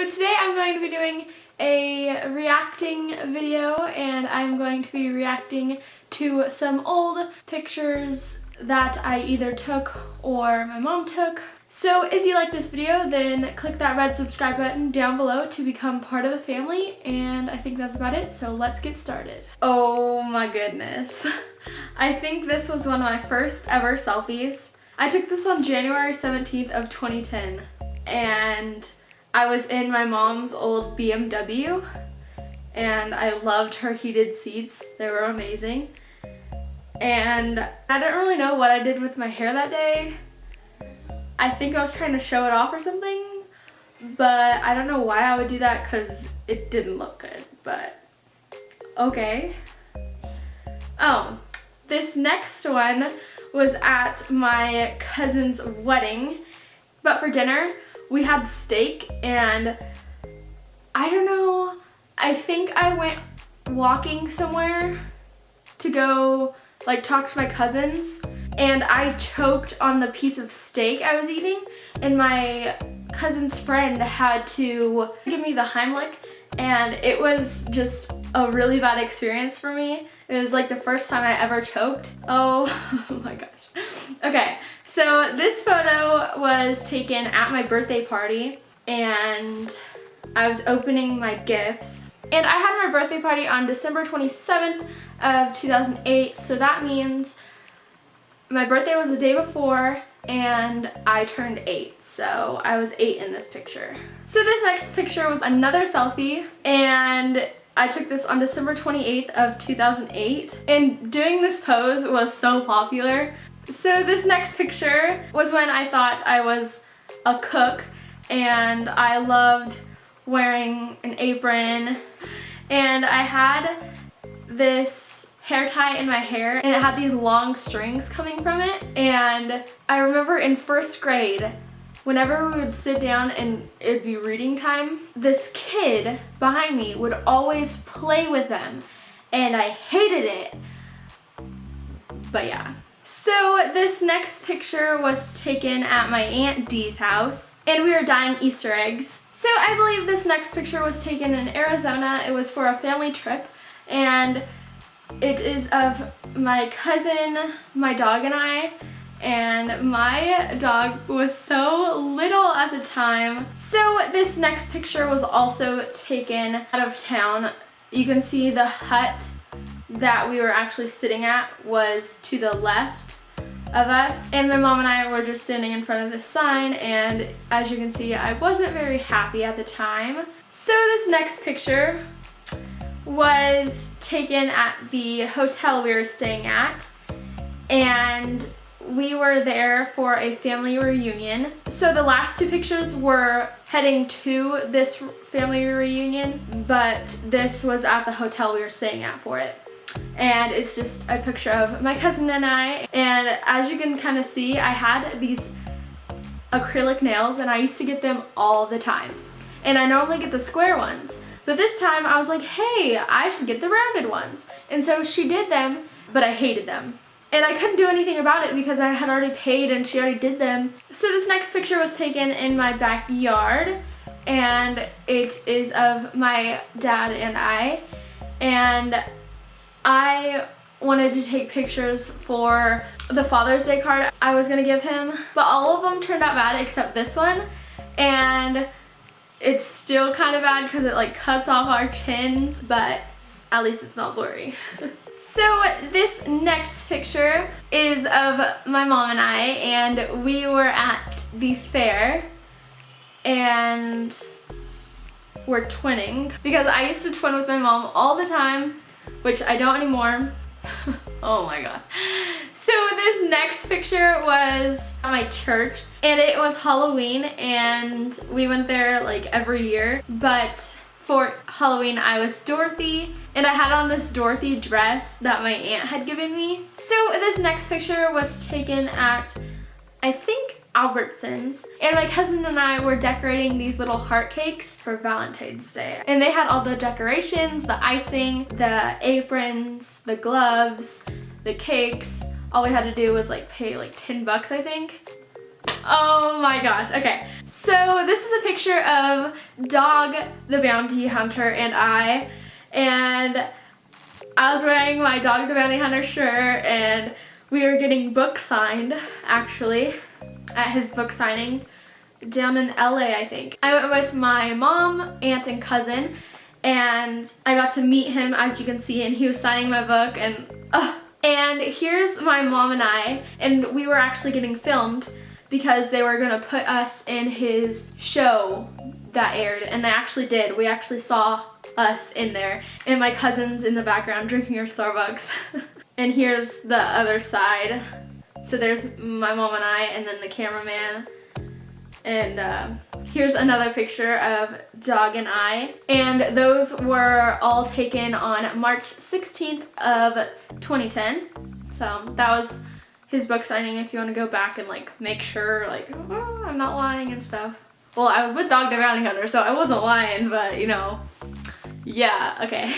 So today I'm going to be doing a reacting video, and I'm going to be reacting to some old pictures that I either took or my mom took. So if you like this video, then click that red subscribe button down below to become part of the family, and I think that's about it, so let's get started. Oh my goodness. I think this was one of my first ever selfies. I took this on January 17th of 2010, and I was in my mom's old BMW, and I loved her heated seats. They were amazing. And I didn't really know what I did with my hair that day. I think I was trying to show it off or something, but I don't know why I would do that because it didn't look good, but okay. Oh, this next one was at my cousin's wedding, but for dinner we had steak, and I don't know, I think I went walking somewhere to go like talk to my cousins, and I choked on the piece of steak I was eating, and my cousin's friend had to give me the Heimlich, and it was just a really bad experience for me. It was like the first time I ever choked. Oh my gosh. Okay, so this photo was taken at my birthday party, and I was opening my gifts. And I had my birthday party on December 27th of 2008, so that means my birthday was the day before and I turned 8, so I was 8 in this picture. So this next picture was another selfie, and I took this on December 28th of 2008, and doing this pose was so popular. So this next picture was when I thought I was a cook, and I loved wearing an apron, and I had this hair tie in my hair, and it had these long strings coming from it. And I remember in first grade, whenever we would sit down and it'd be reading time, this kid behind me would always play with them, and I hated it. But yeah. So this next picture was taken at my Aunt Dee's house, and we were dyeing Easter eggs. So I believe this next picture was taken in Arizona. It was for a family trip, and it is of my cousin, my dog, and I. And my dog was so little at the time. So this next picture was also taken out of town. You can see the hut that we were actually sitting at was to the left of us, and my mom and I were just standing in front of this sign, and as you can see, I wasn't very happy at the time. So this next picture was taken at the hotel we were staying at, and we were there for a family reunion. So the last two pictures were heading to this family reunion, but this was at the hotel we were staying at for it. And it's just a picture of my cousin and I, and as you can kind of see, I had these acrylic nails, and I used to get them all the time. And I normally get the square ones, but this time I was like, hey, I should get the rounded ones. And so she did them, but I hated them. And I couldn't do anything about it because I had already paid and she already did them. So this next picture was taken in my backyard, and it is of my dad and I. And I wanted to take pictures for the Father's Day card I was gonna give him, but all of them turned out bad except this one. And it's still kind of bad because it like cuts off our chins, but at least it's not blurry. So this next picture is of my mom and I, and we were at the fair, and we're twinning because I used to twin with my mom all the time, which I don't anymore. Oh my god. So this next picture was at my church, and it was Halloween, and we went there like every year, but for Halloween I was Dorothy, and I had on this Dorothy dress that my aunt had given me. So this next picture was taken at, I think, Albertsons, and my cousin and I were decorating these little heart cakes for Valentine's Day, and they had all the decorations, the icing, the aprons, the gloves, the cakes. All we had to do was like pay like 10 bucks, I think. Oh my gosh, okay. So this is a picture of Dog the Bounty Hunter and I was wearing my Dog the Bounty Hunter shirt, and we were getting book signed, actually, at his book signing down in LA, I think. I went with my mom, aunt, and cousin, and I got to meet him, as you can see, and he was signing my book, and here's my mom and I, and we were actually getting filmed because they were gonna put us in his show that aired, and they actually did. We actually saw us in there, and my cousin's in the background drinking her Starbucks. And here's the other side. So there's my mom and I, and then the cameraman. And here's another picture of Dog and I. And those were all taken on March 16th of 2010. So that was his book signing, if you want to go back and like make sure like, oh, I'm not lying and stuff. Well, I was with Dog the Bounty Hunter, so I wasn't lying, but you know, yeah, okay.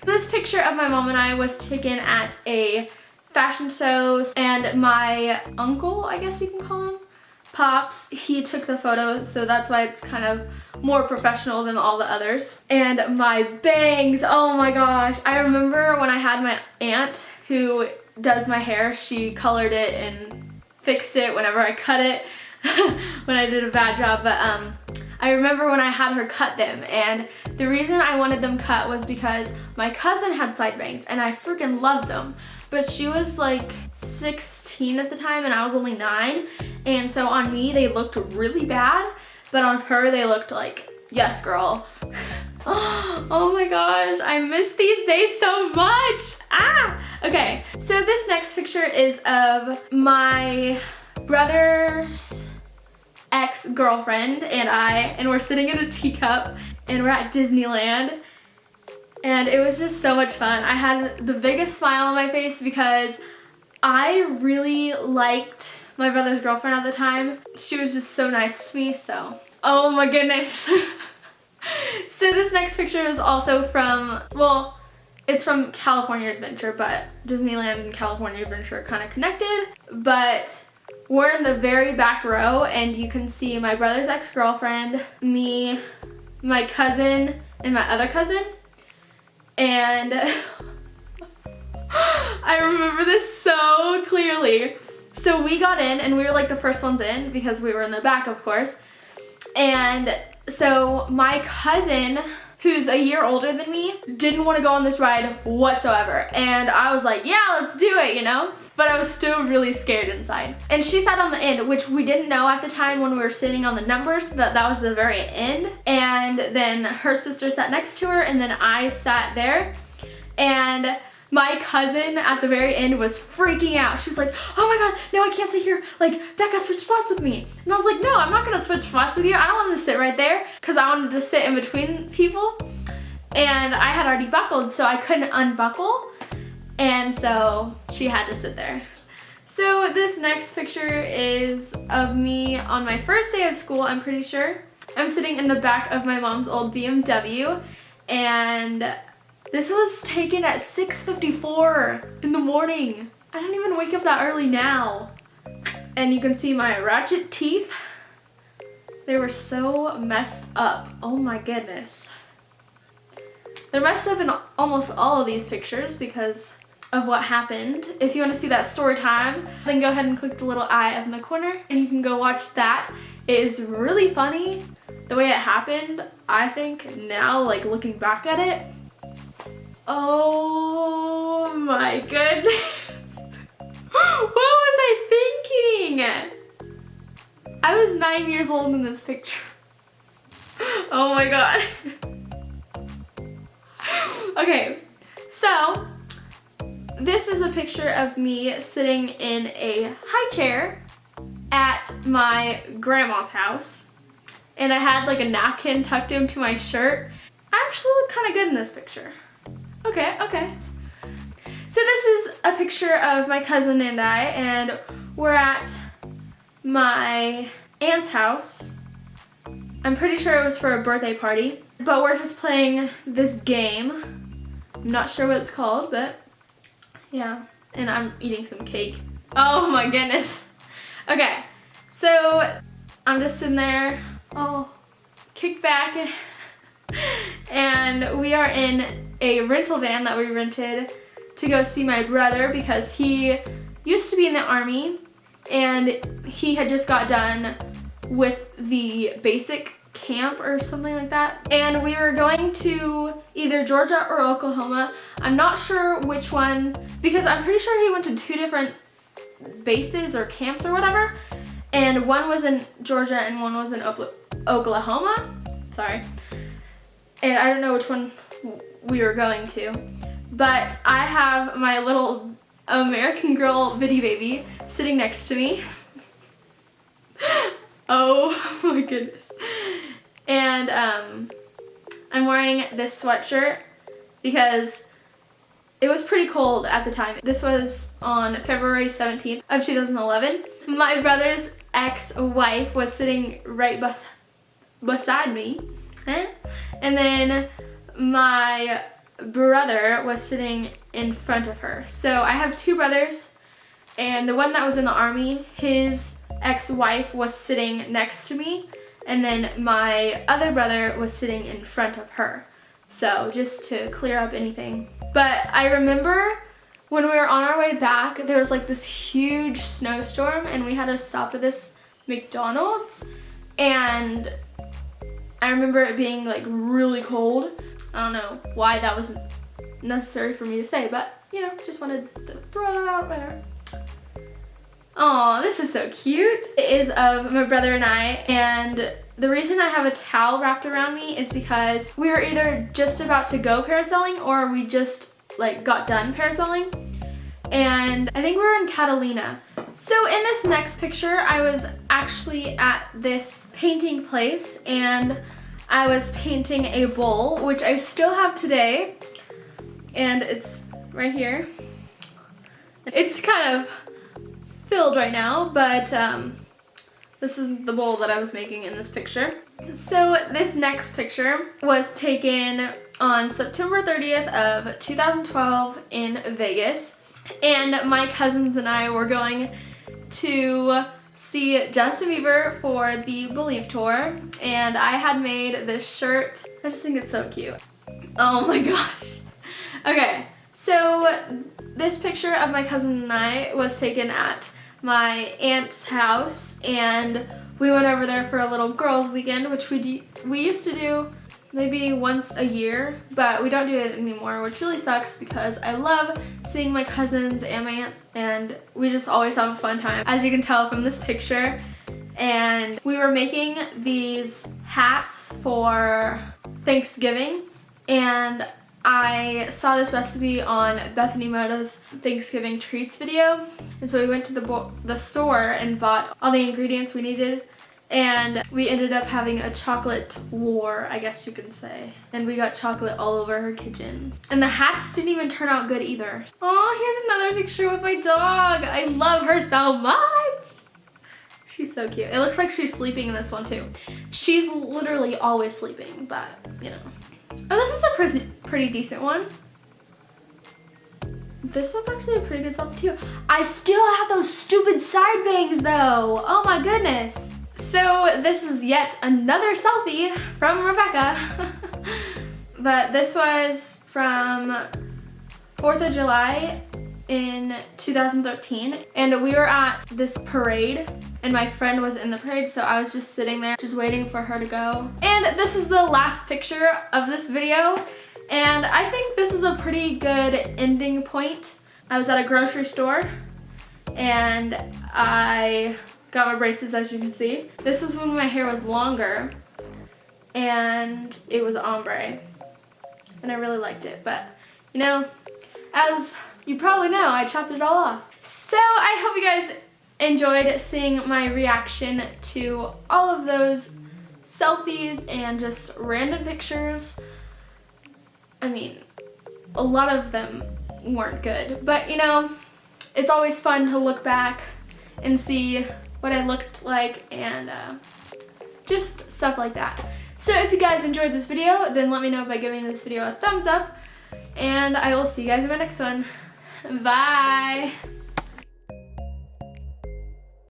This picture of my mom and I was taken at a fashion show, and my uncle, I guess you can call him, Pops, he took the photo, so that's why it's kind of more professional than all the others. And my bangs, oh my gosh. I remember when I had my aunt who does my hair, she colored it and fixed it whenever I cut it when I did a bad job, but I remember when I had her cut them, and the reason I wanted them cut was because my cousin had side bangs and I freaking loved them, but she was like 16 at the time and I was only 9, and so on me they looked really bad, but on her they looked like, yes girl. Oh my gosh, I miss these days so much. Okay, so this next picture is of my brother's ex-girlfriend and I, and we're sitting in a teacup and we're at Disneyland, and it was just so much fun. I had the biggest smile on my face because I really liked my brother's girlfriend at the time. She was just so nice to me, so, oh my goodness. So this next picture is also from, well, it's from California Adventure, but Disneyland and California Adventure are kind of connected. But we're in the very back row, and you can see my brother's ex-girlfriend, me, my cousin, and my other cousin. And I remember this so clearly. So we got in, and we were like the first ones in because we were in the back, of course. And so my cousin, who's a year older than me, didn't want to go on this ride whatsoever. And I was like, yeah, let's do it, you know? But I was still really scared inside. And she sat on the end, which we didn't know at the time when we were sitting on the numbers, that was the very end. And then her sister sat next to her, and then I sat there. And my cousin at the very end was freaking out. She's like, oh my god, no, I can't sit here. Like, Becca, switch spots with me. And I was like, no, I'm not gonna switch spots with you. I don't want to sit right there, because I wanted to sit in between people. And I had already buckled, so I couldn't unbuckle. And so she had to sit there. So this next picture is of me on my first day of school, I'm pretty sure. I'm sitting in the back of my mom's old BMW, and this was taken at 6:54 in the morning. I don't even wake up that early now. And you can see my ratchet teeth. They were so messed up. Oh my goodness. They're messed up in almost all of these pictures because of what happened. If you want to see that story time, then go ahead and click the little eye up in the corner and you can go watch that. It is really funny the way it happened, I think, now, like looking back at it. Oh my goodness. What was I thinking? I was 9 years old in this picture. Oh my god. Okay, so this is a picture of me sitting in a high chair at my grandma's house, and I had like a napkin tucked into my shirt. I actually look kind of good in this picture. Okay. So this is a picture of my cousin and I, and we're at my aunt's house. I'm pretty sure it was for a birthday party, but we're just playing this game. I'm not sure what it's called, but yeah. And I'm eating some cake. Oh my goodness. Okay, so I'm just sitting there, all kicked back, and we are in a rental van that we rented to go see my brother because he used to be in the Army and he had just got done with the basic camp or something like that. And we were going to either Georgia or Oklahoma. I'm not sure which one because I'm pretty sure he went to 2 different bases or camps or whatever. And one was in Georgia and one was in Oklahoma. Sorry. And I don't know which one we were going to. But I have my little American Girl Viddy baby sitting next to me. Oh my goodness. And I'm wearing this sweatshirt because it was pretty cold at the time. This was on February 17th of 2011. My brother's ex-wife was sitting right beside me. And then my brother was sitting in front of her. So I have 2 brothers, and the one that was in the Army, his ex-wife was sitting next to me, and then my other brother was sitting in front of her. So just to clear up anything. But I remember when we were on our way back, there was like this huge snowstorm and we had to stop at this McDonald's, and I remember it being like really cold. I don't know why that was necessary for me to say, but you know, just wanted to throw that out there. Oh, this is so cute. It is of my brother and I, and the reason I have a towel wrapped around me is because we were either just about to go parasailing or we just like got done parasailing. And I think we were in Catalina. So in this next picture, I was actually at this painting place and I was painting a bowl, which I still have today. And it's right here. It's kind of filled right now, but this is the bowl that I was making in this picture. So this next picture was taken on September 30th of 2012 in Vegas. And my cousins and I were going to see Justin Bieber for the Believe tour, and I had made this shirt. I just think it's so cute. Oh my gosh. Okay, so this picture of my cousin and I was taken at my aunt's house, and we went over there for a little girls' weekend, which we used to do maybe once a year, but we don't do it anymore, which really sucks because I love seeing my cousins and my aunts, and we just always have a fun time, as you can tell from this picture. And we were making these hats for Thanksgiving, and I saw this recipe on Bethany Moda's Thanksgiving treats video, and so we went to the store and bought all the ingredients we needed, and we ended up having a chocolate war, I guess you can say. And we got chocolate all over her kitchen. And the hats didn't even turn out good either. Oh, here's another picture with my dog. I love her so much. She's so cute. It looks like she's sleeping in this one too. She's literally always sleeping, but you know. Oh, this is a pretty decent one. This one's actually a pretty good selfie too. I still have those stupid side bangs though. Oh my goodness. So this is yet another selfie from Rebecca. But this was from 4th of July in 2013. And we were at this parade and my friend was in the parade, so I was just sitting there just waiting for her to go. And this is the last picture of this video. And I think this is a pretty good ending point. I was at a grocery store and I got my braces, as you can see. This was when my hair was longer and it was ombre. And I really liked it, but you know, as you probably know, I chopped it all off. So I hope you guys enjoyed seeing my reaction to all of those selfies and just random pictures. I mean, a lot of them weren't good, but you know, it's always fun to look back and see what I looked like and just stuff like that. So if you guys enjoyed this video, then let me know by giving this video a thumbs up, and I will see you guys in my next one. Bye!